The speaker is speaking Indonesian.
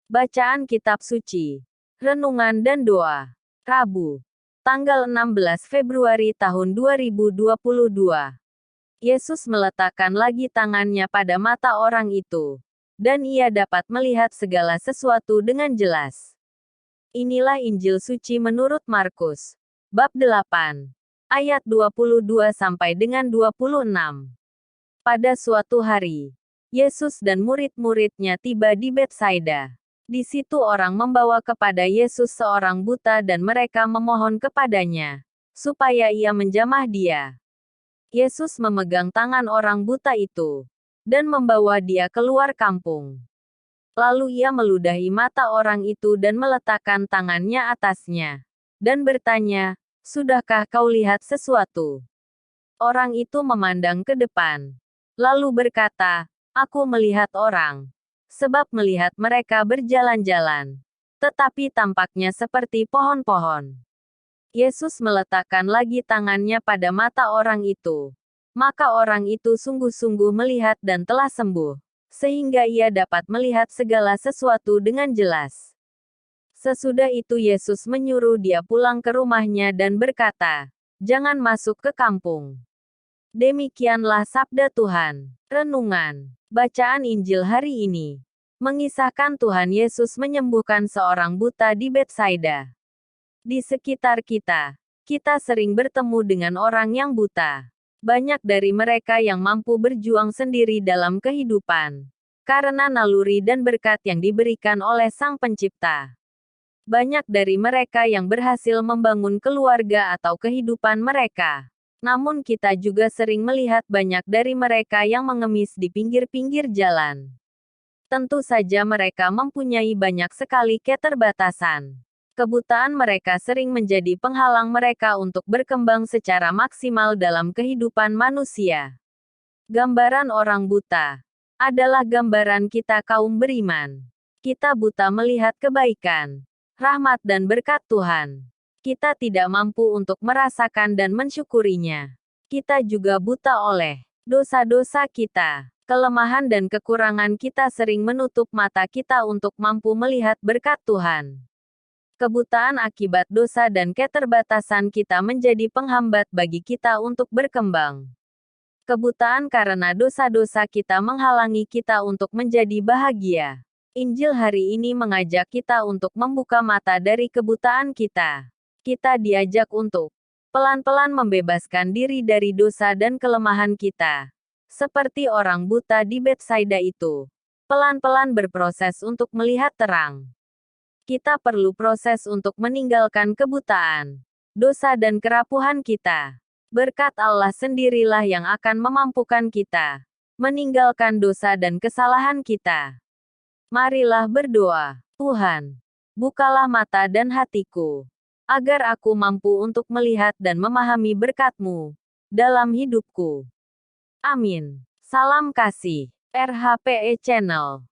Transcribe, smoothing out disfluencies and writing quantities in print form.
Bacaan Kitab Suci, Renungan dan Doa, Rabu, tanggal 16 Februari tahun 2022. Yesus meletakkan lagi tangannya pada mata orang itu, dan ia dapat melihat segala sesuatu dengan jelas. Inilah Injil Suci menurut Markus, bab 8, ayat 22 sampai dengan 26. Pada suatu hari, Yesus dan murid-muridnya tiba di Betsaida. Di situ orang membawa kepada Yesus seorang buta dan mereka memohon kepadanya, supaya ia menjamah dia. Yesus memegang tangan orang buta itu, dan membawa dia keluar kampung. Lalu ia meludahi mata orang itu dan meletakkan tangannya atasnya, dan bertanya, "Sudahkah kau lihat sesuatu?" Orang itu memandang ke depan, lalu berkata, "Aku melihat orang." Sebab melihat mereka berjalan-jalan, tetapi tampaknya seperti pohon-pohon. Yesus meletakkan lagi tangannya pada mata orang itu. Maka orang itu sungguh-sungguh melihat dan telah sembuh, sehingga ia dapat melihat segala sesuatu dengan jelas. Sesudah itu Yesus menyuruh dia pulang ke rumahnya dan berkata, "Jangan masuk ke kampung." Demikianlah sabda Tuhan. Renungan. Bacaan Injil hari ini mengisahkan Tuhan Yesus menyembuhkan seorang buta di Betsaida. Di sekitar kita, kita sering bertemu dengan orang yang buta. Banyak dari mereka yang mampu berjuang sendiri dalam kehidupan, karena naluri dan berkat yang diberikan oleh Sang Pencipta. Banyak dari mereka yang berhasil membangun keluarga atau kehidupan mereka. Namun kita juga sering melihat banyak dari mereka yang mengemis di pinggir-pinggir jalan. Tentu saja mereka mempunyai banyak sekali keterbatasan. Kebutaan mereka sering menjadi penghalang mereka untuk berkembang secara maksimal dalam kehidupan manusia. Gambaran orang buta adalah gambaran kita kaum beriman. Kita buta melihat kebaikan, rahmat dan berkat Tuhan. Kita tidak mampu untuk merasakan dan mensyukurinya. Kita juga buta oleh dosa-dosa kita. Kelemahan dan kekurangan kita sering menutup mata kita untuk mampu melihat berkat Tuhan. Kebutaan akibat dosa dan keterbatasan kita menjadi penghambat bagi kita untuk berkembang. Kebutaan karena dosa-dosa kita menghalangi kita untuk menjadi bahagia. Injil hari ini mengajak kita untuk membuka mata dari kebutaan kita. Kita diajak untuk pelan-pelan membebaskan diri dari dosa dan kelemahan kita. Seperti orang buta di Betsaida itu, pelan-pelan berproses untuk melihat terang. Kita perlu proses untuk meninggalkan kebutaan, dosa dan kerapuhan kita. Berkat Allah sendirilah yang akan memampukan kita meninggalkan dosa dan kesalahan kita. Marilah berdoa. Tuhan, bukalah mata dan hatiku, agar aku mampu untuk melihat dan memahami berkat-Mu dalam hidupku. Amin. Salam kasih. RHPE Channel.